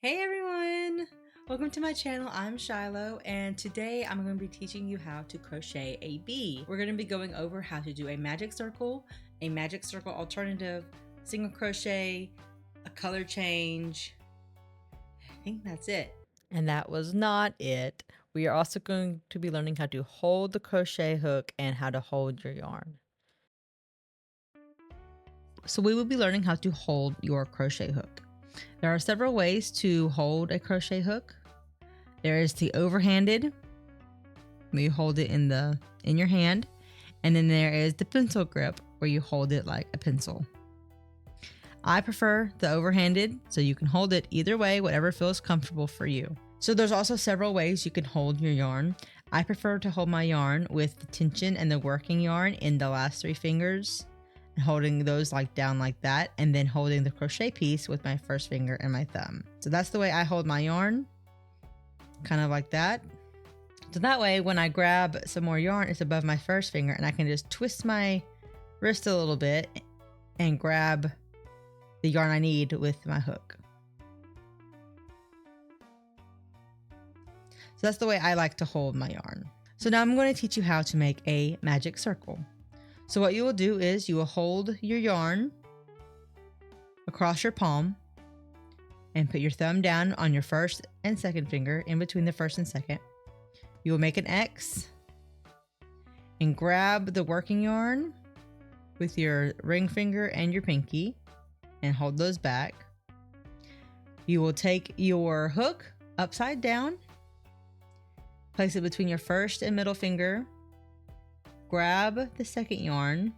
Hey everyone! Welcome to my channel. I'm Shiloh, and today I'm going to be teaching you how to crochet a bee. We're going to be going over how to do a magic circle alternative, single crochet, a color change. I think that's it. And that was not it. We are also going to be learning how to hold the crochet hook and how to hold your yarn. So we will be learning how to hold your crochet hook. There are several ways to hold a crochet hook. There is the overhanded, where you hold it in your hand, and then there is the pencil grip, where you hold it like a pencil. I prefer the overhanded, so you can hold it either way, whatever feels comfortable for you. So there's also several ways you can hold your yarn. I prefer to hold my yarn with the tension and the working yarn in the last 3 fingers, and holding those down like that, and then holding the crochet piece with my first finger and my thumb. So that's the way I hold my yarn, kind of like that. So that way, when I grab some more yarn, it's above my first finger, and I can just twist my wrist a little bit and grab the yarn I need with my hook. So that's the way I like to hold my yarn. So now I'm going to teach you how to make a magic circle. So what you will do is you will hold your yarn across your palm and put your thumb down on your first and second finger in between the first and second. You will make an X and grab the working yarn with your ring finger and your pinky and hold those back. You will take your hook upside down, place it between your first and middle finger, grab the second yarn,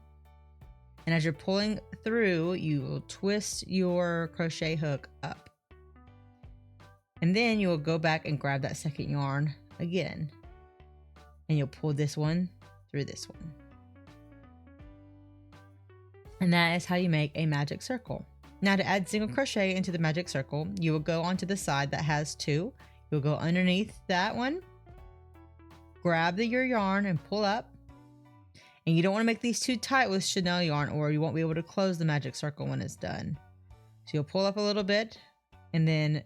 and as you're pulling through, you will twist your crochet hook up. And then you will go back and grab that second yarn again, and you'll pull this one through this one. And that is how you make a magic circle. Now, to add single crochet into the magic circle, you will go onto the side that has 2. You'll go underneath that one, grab your yarn and pull up. And you don't want to make these too tight with chenille yarn, or you won't be able to close the magic circle when it's done. So you'll pull up a little bit and then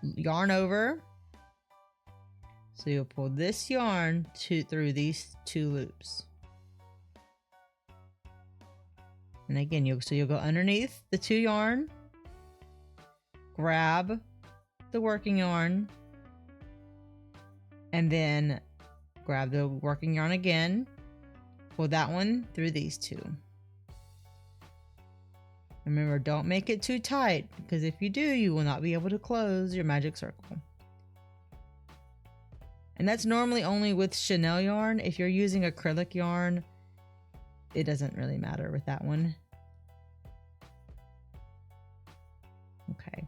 yarn over. So you'll pull this yarn through these 2 loops. And again, you'll go underneath the 2 yarn, grab the working yarn, and then grab the working yarn again, pull that one through these 2. Remember, don't make it too tight, because if you do, you will not be able to close your magic circle. And that's normally only with chenille yarn. If you're using acrylic yarn, it doesn't really matter with that one. Okay,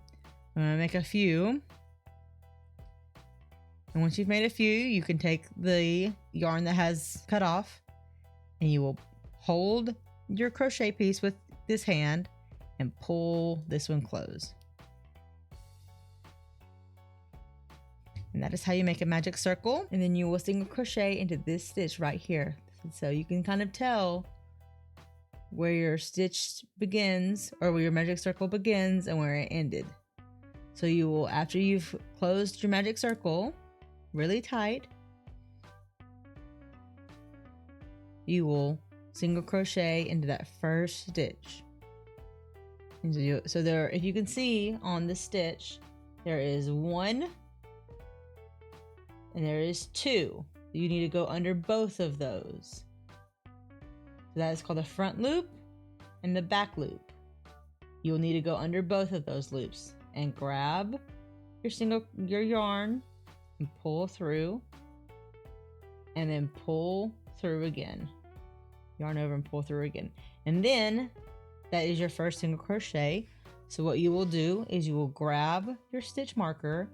I'm gonna make a few. And once you've made a few, you can take the yarn that has cut off and you will hold your crochet piece with this hand and pull this one close. And that is how you make a magic circle. And then you will single crochet into this stitch right here. So you can kind of tell where your stitch begins, or where your magic circle begins and where it ended. So you will, after you've closed your magic circle really tight, you will single crochet into that first stitch. And so there, if you can see on the stitch, there is 1 and there is 2. You need to go under both of those. So that is called the front loop and the back loop. You will need to go under both of those loops and grab your yarn and pull through, and then pull through again. Yarn over and pull through again. And then that is your first single crochet. So what you will do is you will grab your stitch marker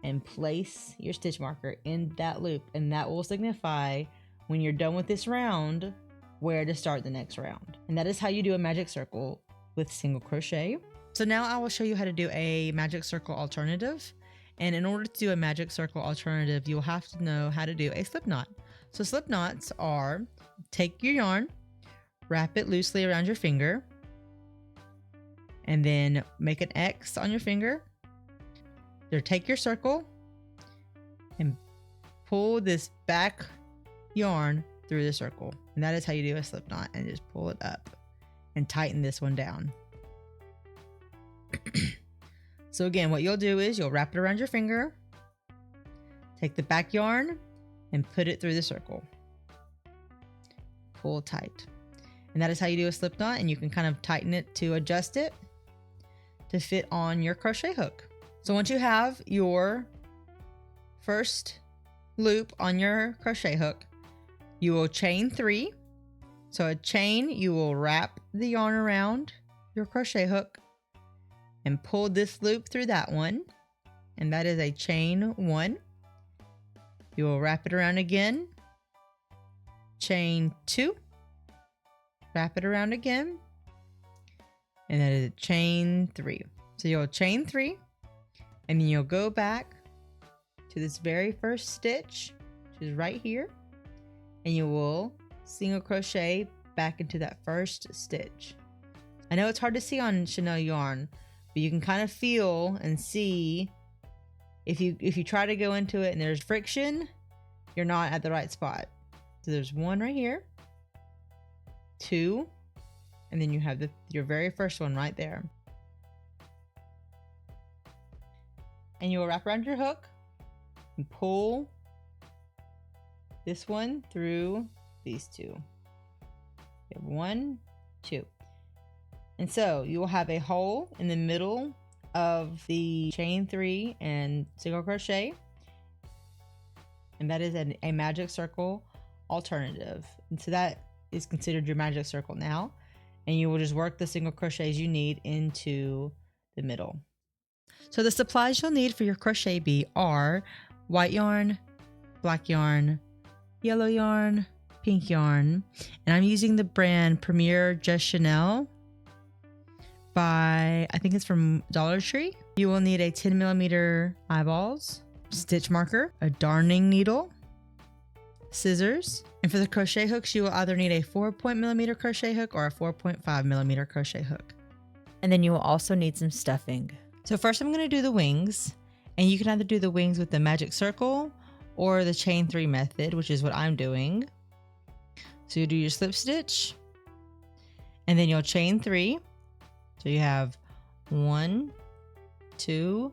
and place your stitch marker in that loop, and that will signify when you're done with this round where to start the next round. And that is how you do a magic circle with single crochet. So now I will show you how to do a magic circle alternative. And in order to do a magic circle alternative, you'll have to know how to do a slip knot. So slip knots are, take your yarn, wrap it loosely around your finger, and then make an X on your finger. There, take your circle and pull this back yarn through the circle. And that is how you do a slip knot, and just pull it up and tighten this one down. So again, what you'll do is you'll wrap it around your finger, take the back yarn and put it through the circle. Pull tight. And that is how you do a slip knot, and you can kind of tighten it to adjust it to fit on your crochet hook. So once you have your first loop on your crochet hook, you will chain 3. So a chain, you will wrap the yarn around your crochet hook and pull this loop through that one, and that is a chain 1. You will wrap it around again, chain 2, wrap it around again, and that is a chain 3. So you'll chain 3, and then you'll go back to this very first stitch, which is right here, and you will single crochet back into that first stitch. I know it's hard to see on chenille yarn, but you can kind of feel and see if you try to go into it and there's friction, you're not at the right spot. So there's 1 right here, 2, and then you have your very first one right there. And you will wrap around your hook and pull this one through these 2. You have 1, 2. And so you will have a hole in the middle of the chain 3 and single crochet. And that is a magic circle alternative. And so that is considered your magic circle now. And you will just work the single crochets you need into the middle. So the supplies you'll need for your crochet bee are white yarn, black yarn, yellow yarn, pink yarn, and I'm using the brand Premier Just Chanel by, I think it's from Dollar Tree. You will need a 10mm eyeballs, stitch marker, a darning needle, scissors, and for the crochet hooks you will either need a 4.0mm crochet hook or a 4.5mm crochet hook. And then you will also need some stuffing. So first I'm going to do the wings, and you can either do the wings with the magic circle or the chain 3 method, which is what I'm doing. So you do your slip stitch, and then you'll chain 3. So you have 1, 2,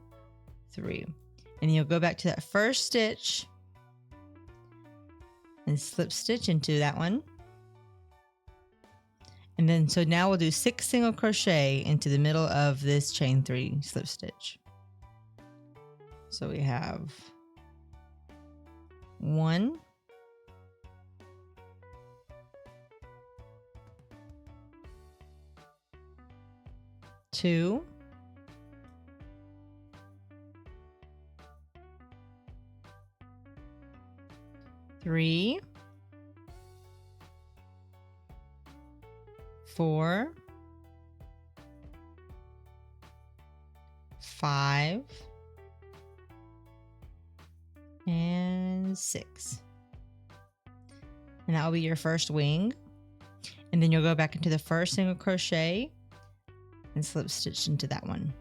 3, and you'll go back to that first stitch and slip stitch into that one. And then, so now we'll do 6 single crochet into the middle of this chain 3 slip stitch. So we have 1, 2, 3, 4, 5, and 6. And that will be your first wing. And then you'll go back into the first single crochet and slip stitch into that one.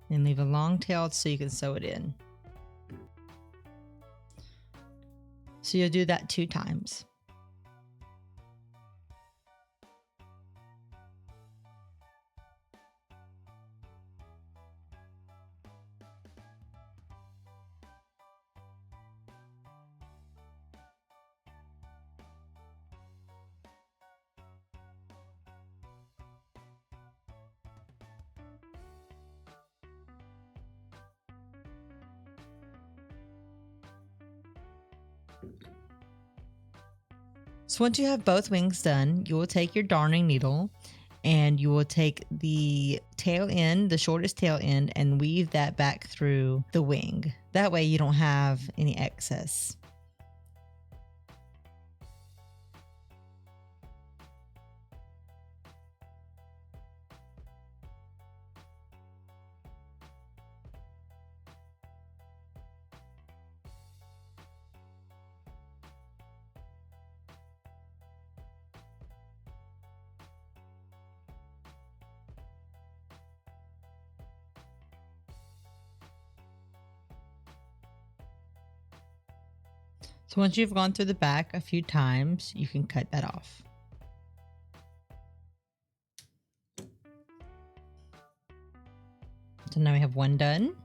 And leave a long tail so you can sew it in. So you'll do that 2 times. So once you have both wings done, you will take your darning needle and you will take the tail end, the shortest tail end, and weave that back through the wing. That way you don't have any excess. So once you've gone through the back a few times, you can cut that off. So now we have one done.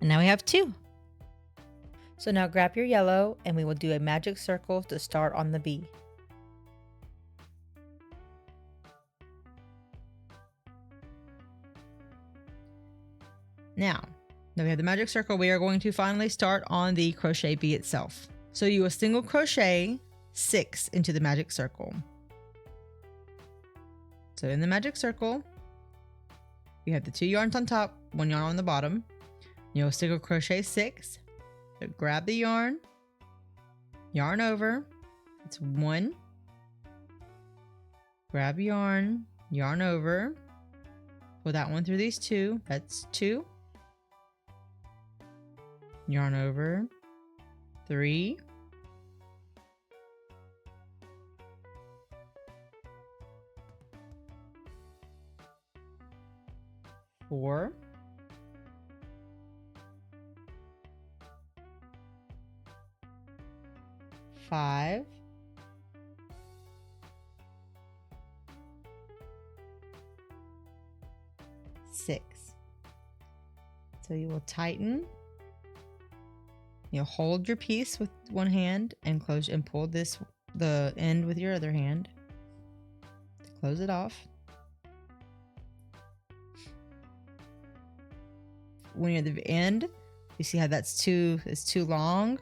And now we have two. So now grab your yellow and we will do a magic circle to start on the bee. Now that we have the magic circle, we are going to finally start on the crochet bee itself. So you will single crochet 6 into the magic circle. So in the magic circle, you have the 2 yarns on top, 1 yarn on the bottom. You'll single crochet 6. So grab the yarn, yarn over. It's 1. Grab yarn, yarn over. Pull that one through these 2. That's 2. Yarn over. 3. 4. 5. 6. So you will tighten. You'll hold your piece with one hand and close and pull the end with your other hand to close it off. When you're at the end, you see how it's too long.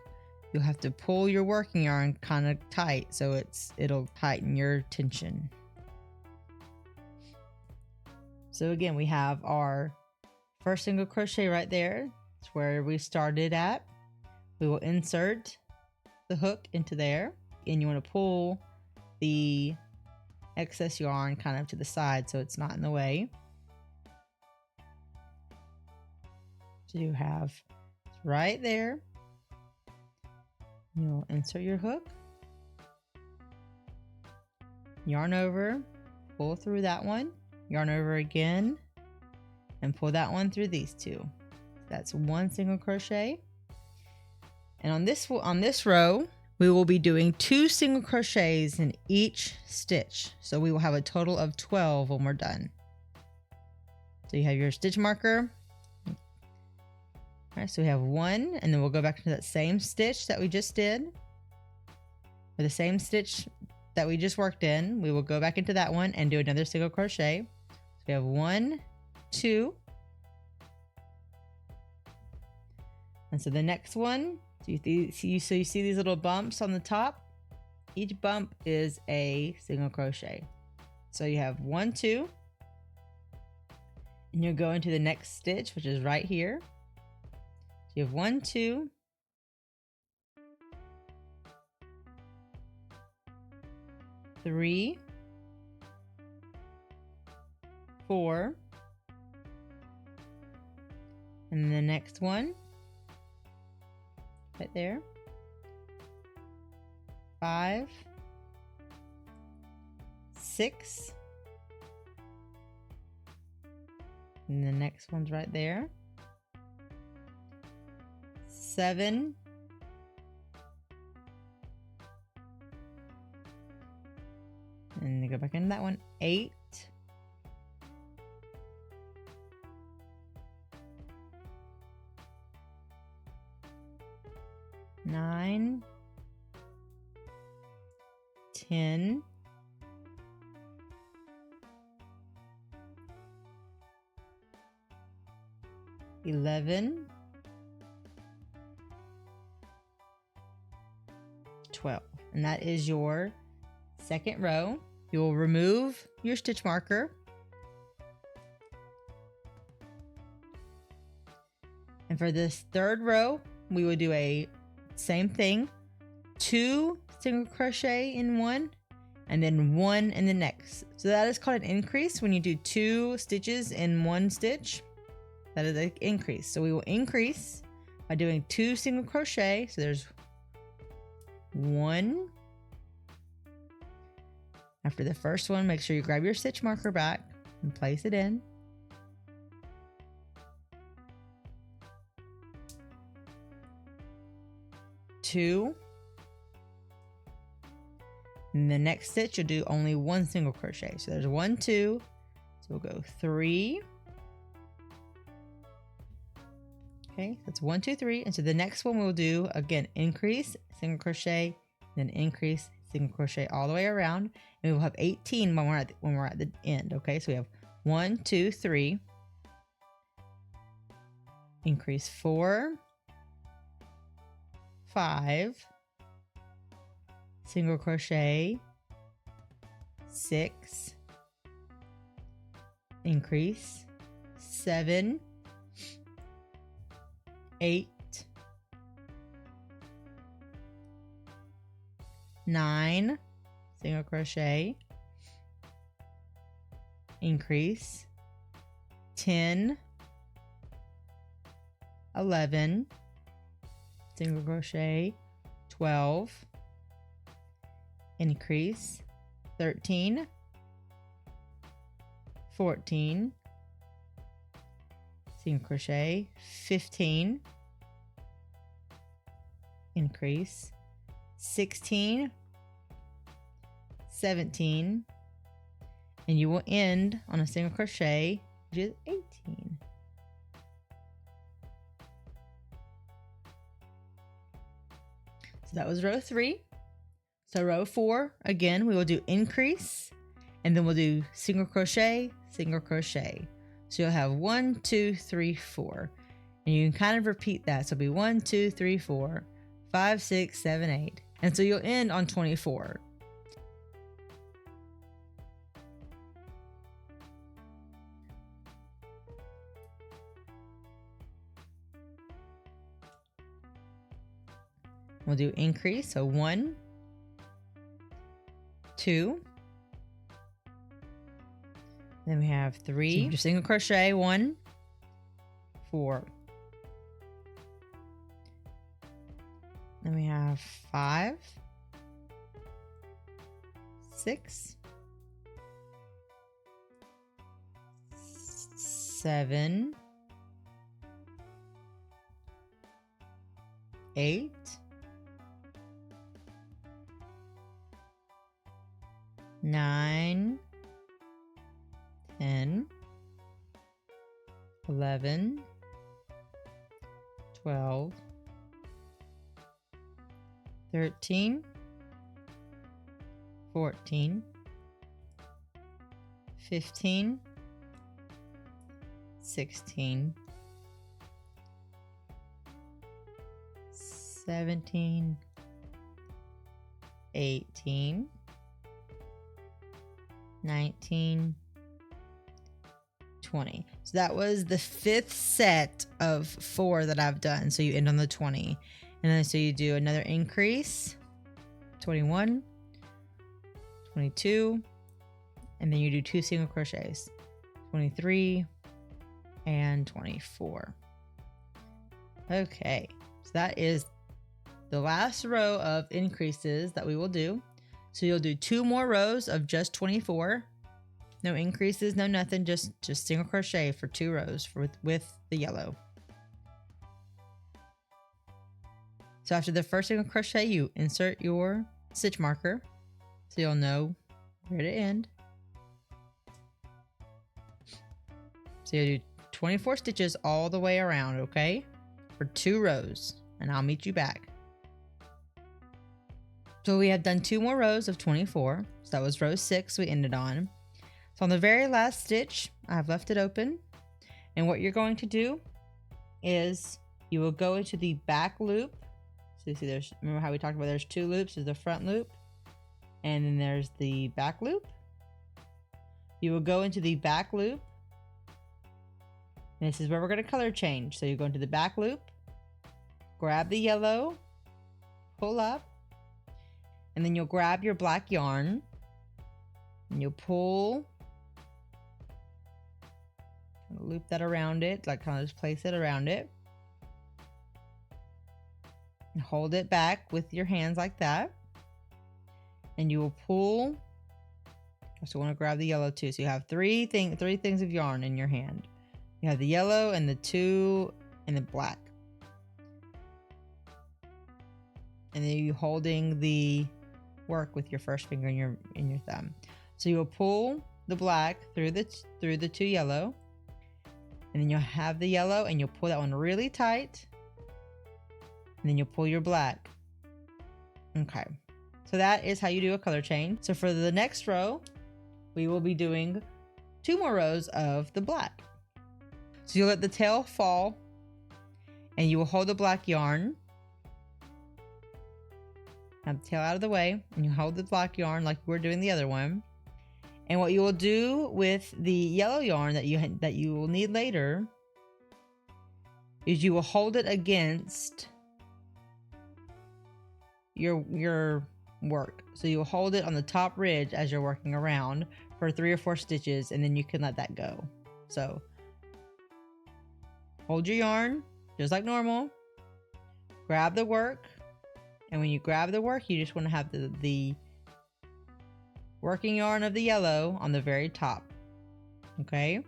You'll have to pull your working yarn kind of tight so it'll tighten your tension. So again, we have our first single crochet right there. It's where we started at. We will insert the hook into there, and you want to pull the excess yarn kind of to the side so it's not in the way. So you have right there. You'll insert your hook, yarn over, pull through that one, yarn over again, and pull that one through these 2. That's 1 single crochet. And on this row, we will be doing 2 single crochets in each stitch. So we will have a total of 12 when we're done. So you have your stitch marker. All right, so we have 1, and then we'll go back to that same stitch that we just did. Or the same stitch that we just worked in. We will go back into that one and do another single crochet. So we have 1, 2. And so the next one, so you see these little bumps on the top? Each bump is a single crochet. So you have 1, 2. And you'll go into the next stitch, which is right here. You have 1, 2, 3, 4, and the next one right there, 5, 6, and the next one's right there. 7, and then go back into that one. 8, 9, 10, 11, 12, and that is your second row. You will remove your stitch marker, and for this third row we will do a same thing, 2 single crochet in one and then 1 in the next. So that is called an increase. When you do 2 stitches in 1 stitch, that is an increase. So we will increase by doing 2 single crochet. So there's 1. After the first one, make sure you grab your stitch marker back and place it in. Two. And the next stitch, you'll do only one single crochet. So there's 1, 2. So we'll go 3. Okay, that's 1, 2, 3. And so the next one we'll do, again, increase, single crochet, then increase, single crochet all the way around. And we'll have 18 when we're at the end. Okay, so we have 1, 2, 3. Increase 4, 5. Single crochet, 6, increase, 7, 8, 9, single crochet, increase, 10, 11, single crochet, 12, increase, 13, 14, single crochet, 15, increase, 16, 17, and you will end on a single crochet, which is 18. So that was row 3. So row 4, again, we will do increase, and then we'll do single crochet, single crochet. So you'll have 1, 2, 3, 4. And you can kind of repeat that. So it'll be 1, 2, 3, 4, 5, 6, 7, 8. And so you'll end on 24. We'll do increase, so 1, 2, then we have 3, so single crochet, 1, 4, then we have 5, 6, 7, 8, 9, 10, 11, 12, 13, 14, 15, 16, 17, 18, 19, 20. So that was the 5th set of 4 that I've done. So you end on the 20. And then so you do another increase, 21, 22, and then you do 2 single crochets, 23 and 24. Okay, so that is the last row of increases that we will do. So you'll do 2 more rows of just 24. No increases, no nothing, just single crochet for 2 rows with the yellow. So after the first single crochet, you insert your stitch marker so you'll know where to end. So you do 24 stitches all the way around, okay? For 2 rows, and I'll meet you back. So we have done 2 more rows of 24. So that was row 6 we ended on. So on the very last stitch, I've left it open. And what you're going to do is you will go into the back loop. So you see remember how we talked about there's 2 loops? There's the front loop, and then there's the back loop. You will go into the back loop. And this is where we're going to color change. So you go into the back loop, grab the yellow, pull up, and then you'll grab your black yarn and you'll pull, loop that around it, like kind of just place it around it. And hold it back with your hands like that. And you will pull So you want to grab the yellow too. So you have three things of yarn in your hand. You have the yellow and the two and the black. And then you're holding the work with your first finger and your thumb. So you'll pull the black through the two yellow, and then you'll have the yellow and you'll pull that one really tight, and then you'll pull your black. Okay, so that is how you do a color change. So for the next row, we will be doing 2 more rows of the black. So you'll let the tail fall, and you will hold the black yarn. Have the tail out of the way, and you hold the black yarn like we're doing the other one. And what you will do with the yellow yarn that you will need later is you will hold it against your work. So you'll hold it on the top ridge as you're working around for 3 or 4 stitches, and then you can let that go. So hold your yarn just like normal, grab the work, and when you grab the work, you just want to have the working yarn of the yellow on the very top. Okay,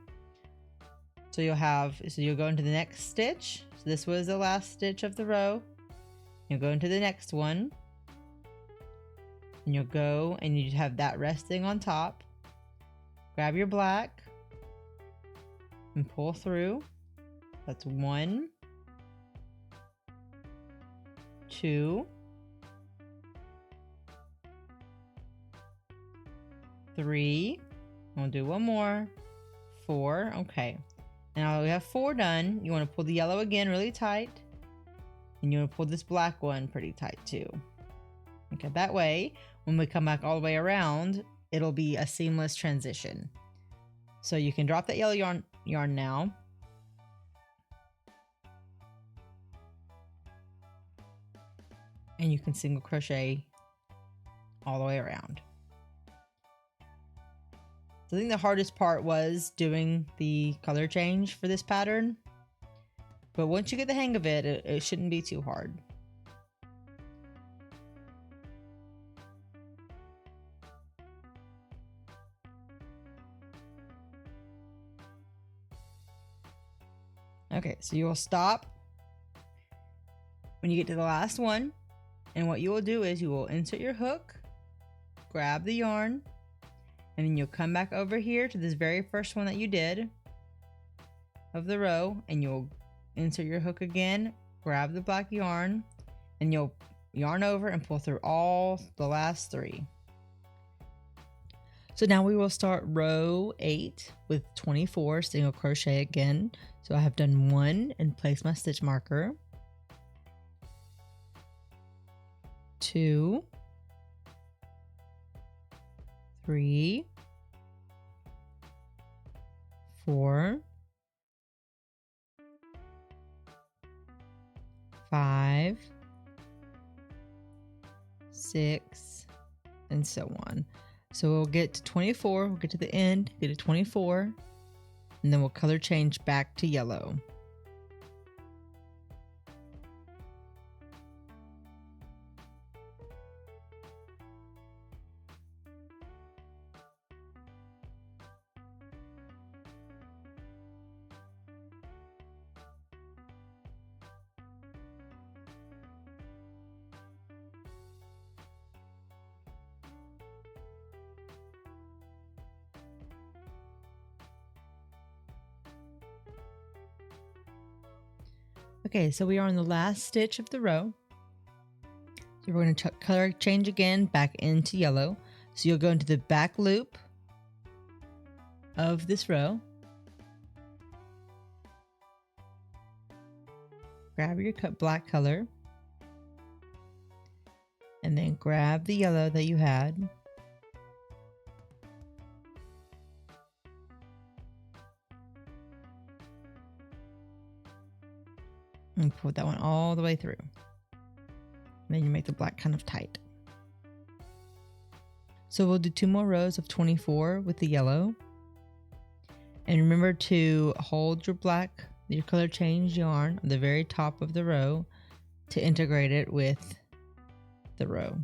so you'll go into the next stitch. So this was the last stitch of the row. You'll go into the next one, and you'll go and you have that resting on top. Grab your black and pull through. That's 1, 2, 3. I'm gonna do one more. 4. Okay, now we have 4 done. You want to pull the yellow again really tight, and you want to pull this black one pretty tight too. Okay, that way when we come back all the way around, it'll be a seamless transition. So you can drop that yellow yarn now. And you can single crochet all the way around. So I think the hardest part was doing the color change for this pattern. But once you get the hang of it, it shouldn't be too hard. Okay, so you will stop when you get to the last one. And what you will do is you will insert your hook, grab the yarn, and then you'll come back over here to this very first one that you did of the row, and you'll insert your hook again, grab the black yarn, and you'll yarn over and pull through all the last 3. So now we will start row 8 with 24 single crochet again. So I have done 1 and place my stitch marker, 2, 3, 4, 5, 6, and so on. So we'll get to 24, we'll get to the end, get to 24, and then we'll color change back to yellow. Okay, so we are on the last stitch of the row. So we're going to color change again back into yellow. So you'll go into the back loop of this row. Grab your black color. And then grab the yellow that you had. And pull that one all the way through. And then you make the black kind of tight. So we'll do 2 more rows of 24 with the yellow. And remember to hold your color change yarn on the very top of the row to integrate it with the row.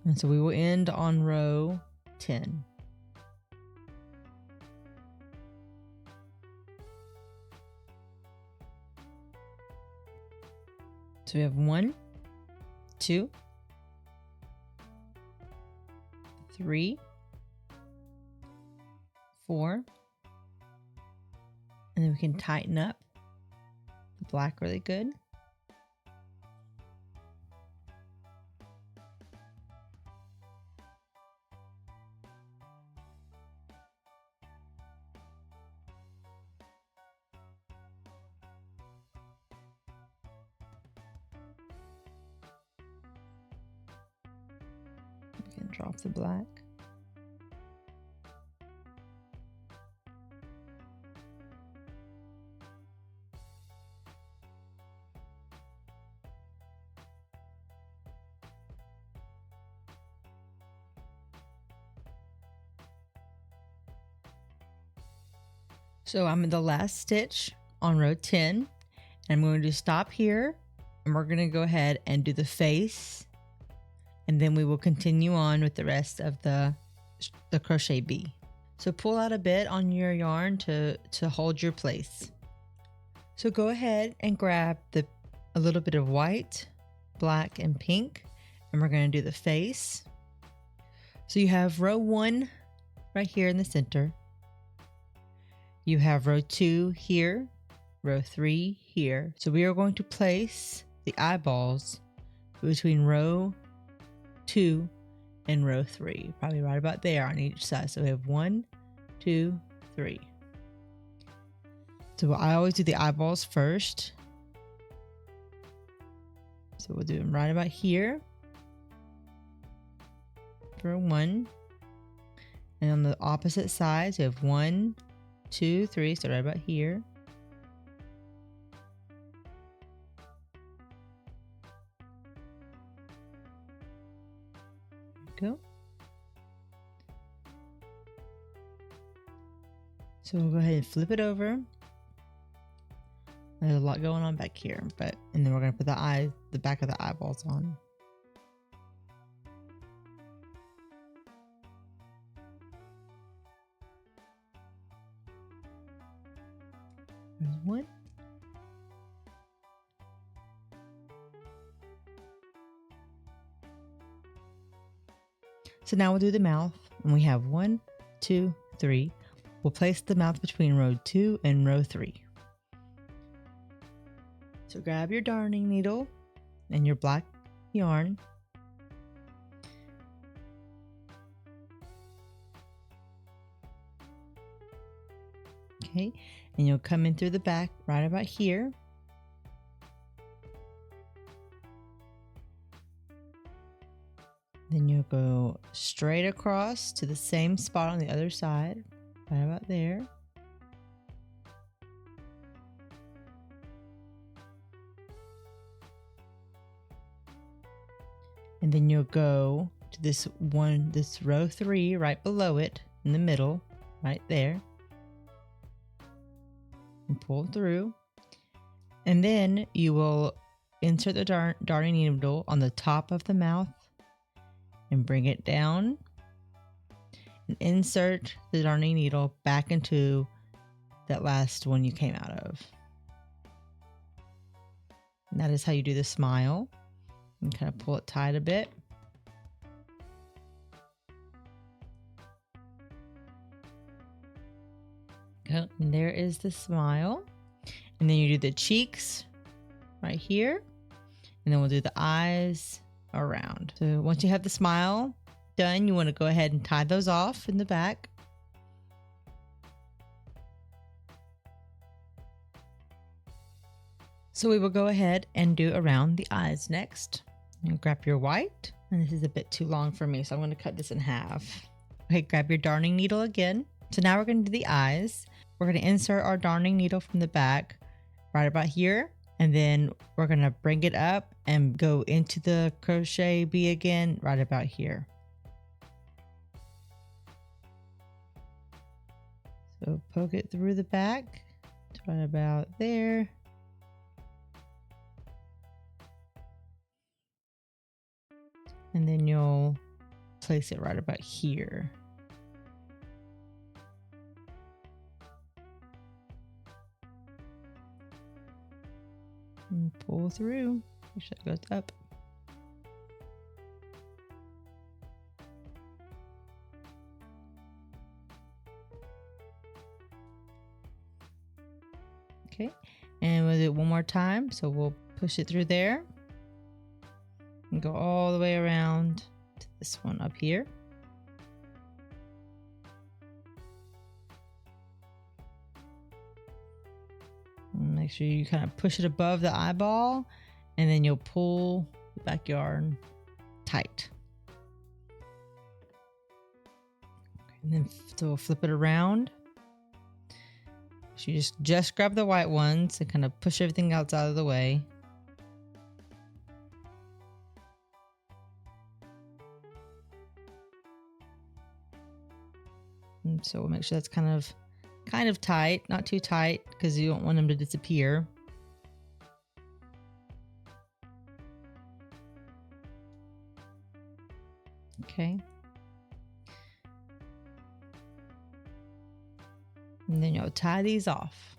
And so we will end on row 10. So we have 1, 2, 3, 4, and then we can tighten up the black really good. We can drop the black. So I'm in the last stitch on row 10, and I'm going to stop here, and we're going to go ahead and do the face, and then we will continue on with the rest of the crochet bee. So pull out a bit on your yarn to hold your place. So go ahead and grab a little bit of white, black, and pink, and we're going to do the face. So you have row 1 right here in the center. You have row 2 here, row 3 here. So we are going to place the eyeballs between row 2 and row 3, probably right about there on each side. So we have 1, 2, 3. So I always do the eyeballs first. So we'll do them right about here, row 1. And on the opposite sides, we have 1, 2, 3, so right about here. Go. So we'll go ahead and flip it over. There's a lot going on back here, and then we're going to put the back of the eyeballs on. There's 1. So now we'll do the mouth, and we have 1, 2, 3. We'll place the mouth between row 2 and row 3. So grab your darning needle and your black yarn. Okay, and you'll come in through the back right about here. Then you'll go straight across to the same spot on the other side, right about there. And then you'll go to this row 3 right below it in the middle, right there. And pull through. And then you will insert the darning needle on the top of the mouth and bring it down. And insert the darning needle back into that last one you came out of. And that is how you do the smile. And kind of pull it tight a bit. And there is the smile. And then you do the cheeks right here. And then we'll do the eyes around. So once you have the smile done, you want to go ahead and tie those off in the back. So we will go ahead and do around the eyes next. You grab your white, and this is a bit too long for me, so I'm going to cut this in half. Okay, grab your darning needle again. So now we're going to do the eyes. We're going to insert our darning needle from the back right about here, and then we're going to bring it up and go into the crochet bee again right about here. So poke it through the back to right about there. And then you'll place it right about here. And pull through. Make sure it goes up. Okay, and we'll do it one more time. So we'll push it through there and go all the way around to this one up here. And make sure you kind of push it above the eyeball, and then you'll pull the back yarn tight. And then so we'll flip it around. So you just grab the white ones and kind of push everything else out of the way. And so we'll make sure that's kind of tight, not too tight, because you don't want them to disappear. Okay. And then you'll tie these off.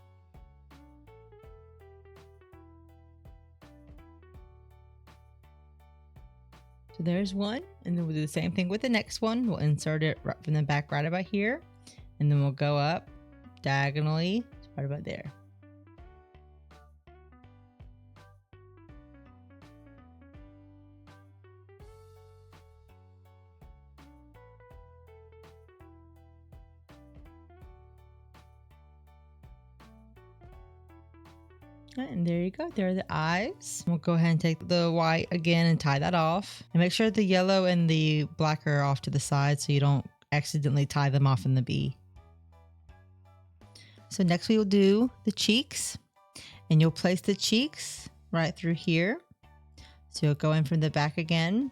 So there's one, and then we'll do the same thing with the next one. We'll insert it right from the back right about here, and then we'll go up diagonally right about there. And there you go. There are the eyes. We'll go ahead and take the white again and tie that off. And make sure the yellow and the black are off to the side so you don't accidentally tie them off in the bee. So next we will do the cheeks. And you'll place the cheeks right through here. So you'll go in from the back again.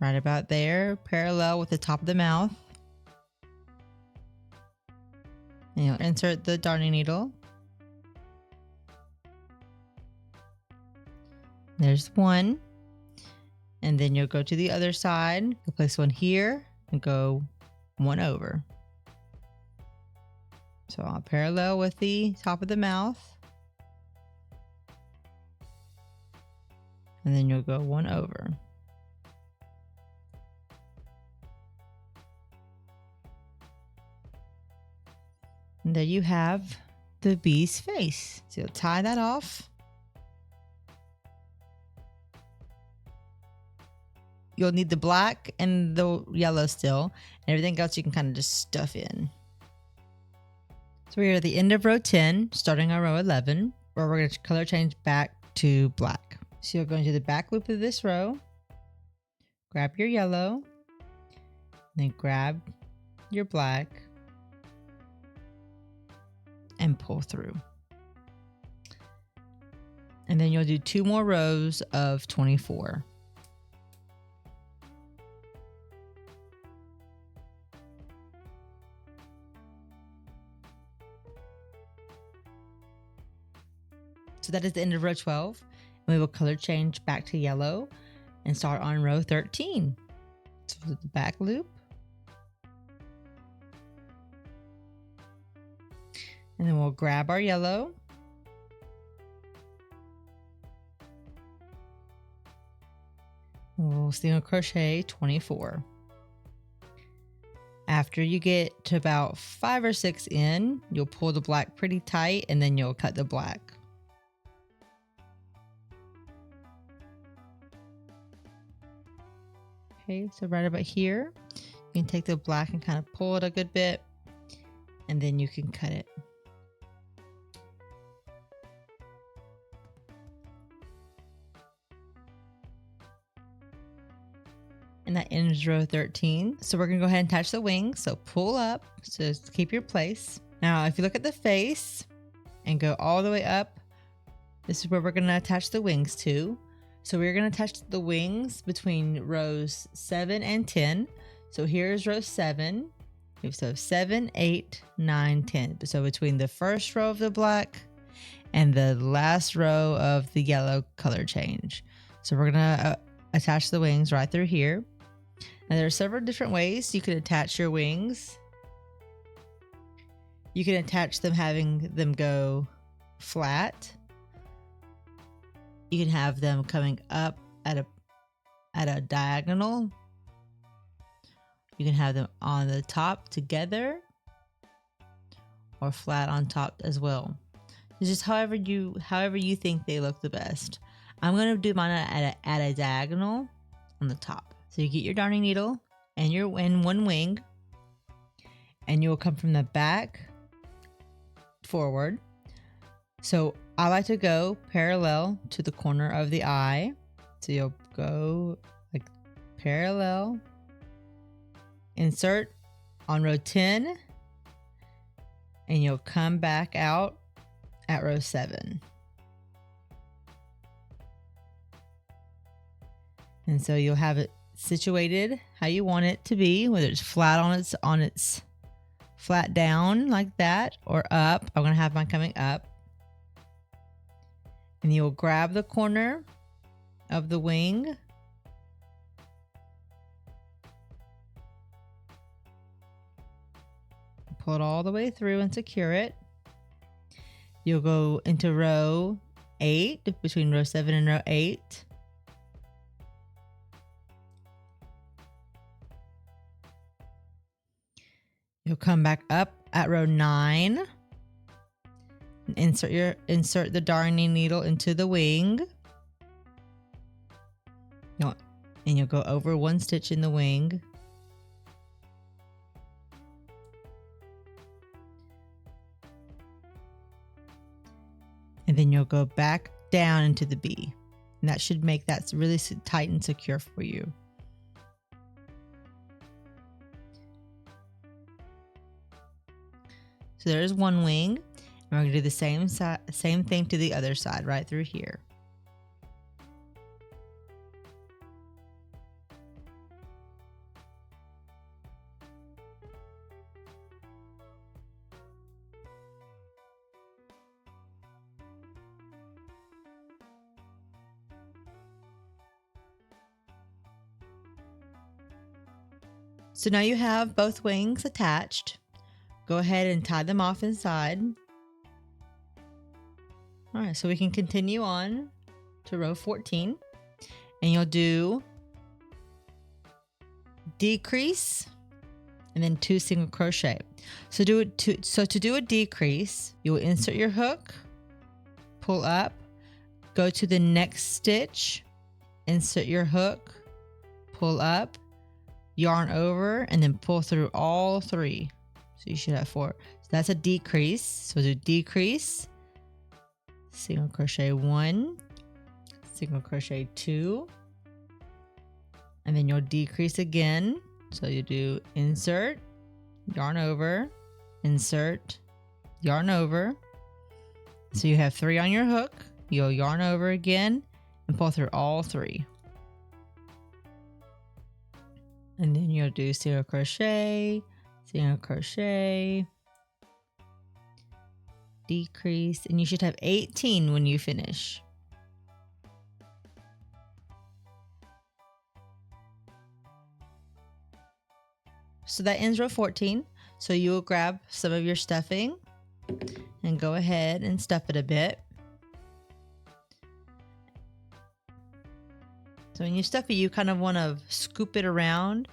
Right about there, parallel with the top of the mouth. And you'll insert the darning needle. There's one, and then you'll go to the other side. You'll place one here and go one over. So I'll parallel with the top of the mouth, and then you'll go one over. And there you have the bee's face. So you'll tie that off. You'll need the black and the yellow still, and everything else you can kind of just stuff in. So we're at the end of row 10, starting on row 11, where we're going to color change back to black. So you'll go into the back loop of this row, grab your yellow, then grab your black, and pull through. And then you'll do 2 more rows of 24. So that is the end of row 12. And we will color change back to yellow and start on row 13. So the back loop. And then we'll grab our yellow. We'll single crochet 24. After you get to about 5 or 6 in, you'll pull the black pretty tight, and then you'll cut the black. Okay, so right about here, you can take the black and kind of pull it a good bit, and then you can cut it. And that ends row 13. So we're gonna go ahead and attach the wings. So pull up, so keep your place. Now, if you look at the face and go all the way up, this is where we're gonna attach the wings to. So we're gonna attach the wings between rows 7 and 10. So here's row 7. So 7, 8, 9, 10. So between the first row of the black and the last row of the yellow color change. So we're gonna attach the wings right through here. Now there are several different ways you can attach your wings. You can attach them having them go flat. You can have them coming up at a diagonal. You can have them on the top together or flat on top as well. It's just however you think they look the best. I'm going to do mine at a diagonal on the top. So you get your darning needle and your one wing, and you will come from the back forward. So I like to go parallel to the corner of the eye. So you'll go like parallel, insert on row 10, and you'll come back out at row 7. And so you'll have it situated how you want it to be, whether it's flat on its flat down like that or up. I'm going to have mine coming up. And you'll grab the corner of the wing, pull it all the way through and secure it. You'll go into row 8, between row 7 and row 8. You'll come back up at row 9 and insert the darning needle into the wing. And you'll go over 1 stitch in the wing. And then you'll go back down into the B. And that should make that really tight and secure for you. So there's one wing. And we're going to do the same thing to the other side right through here. So now you have both wings attached. Go ahead and tie them off inside. All right, so we can continue on to row 14, and you'll do decrease and then 2 single crochet. So to do a decrease, you will insert your hook, pull up, go to the next stitch, insert your hook, pull up, yarn over, and then pull through all 3. So you should have 4. So that's a decrease. So do decrease, single crochet 1, single crochet 2, and then you'll decrease again. So you do insert, yarn over, insert, yarn over. So you have 3 on your hook. You'll yarn over again and pull through all 3. And then you'll do single crochet, decrease, and you should have 18 when you finish. So that ends row 14. So you will grab some of your stuffing and go ahead and stuff it a bit. So when you stuff it, you kind of want to scoop it around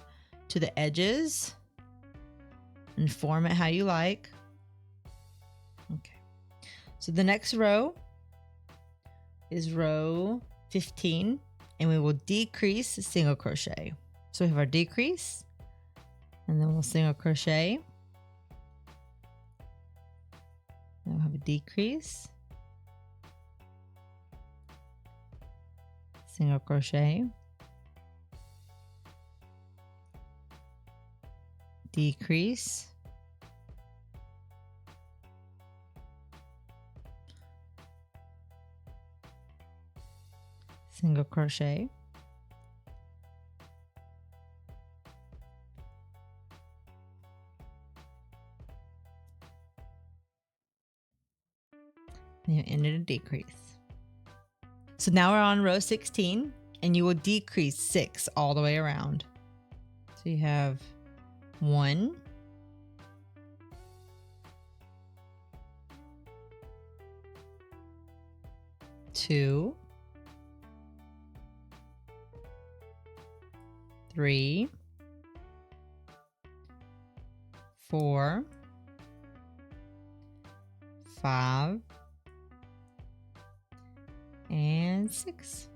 to the edges and form it how you like. Okay. So the next row is row 15, and we will decrease single crochet. So we have our decrease, and then we'll single crochet. Then we'll have a decrease, single crochet, decrease, single crochet, and you end in a decrease. So now we're on row 16, and you will decrease 6 all the way around. So you have 1, 2, 3, 4, 5, and 6.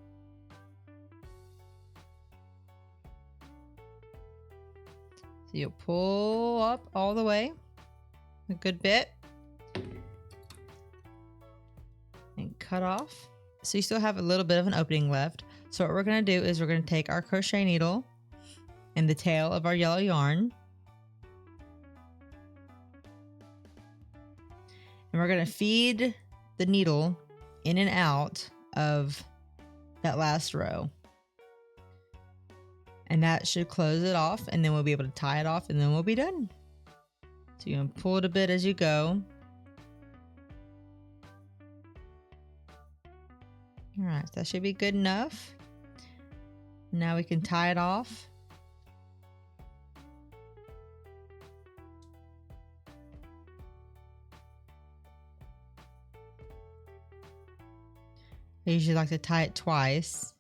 So you'll pull up all the way a good bit and cut off. So you still have a little bit of an opening left. So what we're going to do is we're going to take our crochet needle and the tail of our yellow yarn, and we're going to feed the needle in and out of that last row. And that should close it off, and then we'll be able to tie it off, and then we'll be done. So you're going to pull it a bit as you go. All right, so that should be good enough. Now we can tie it off. I usually like to tie it twice.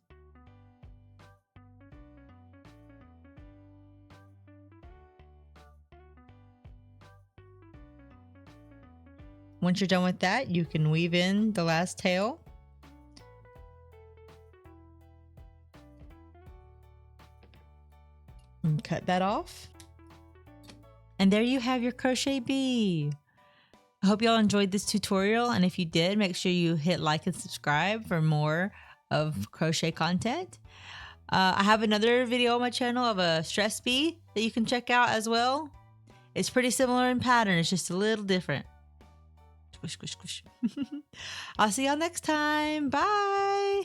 Once you're done with that, you can weave in the last tail. And cut that off. And there you have your crochet bee. I hope y'all enjoyed this tutorial, and if you did, make sure you hit like and subscribe for more of crochet content. I have another video on my channel of a stress bee that you can check out as well. It's pretty similar in pattern, it's just a little different. Squish, squish, squish. I'll see y'all next time. Bye.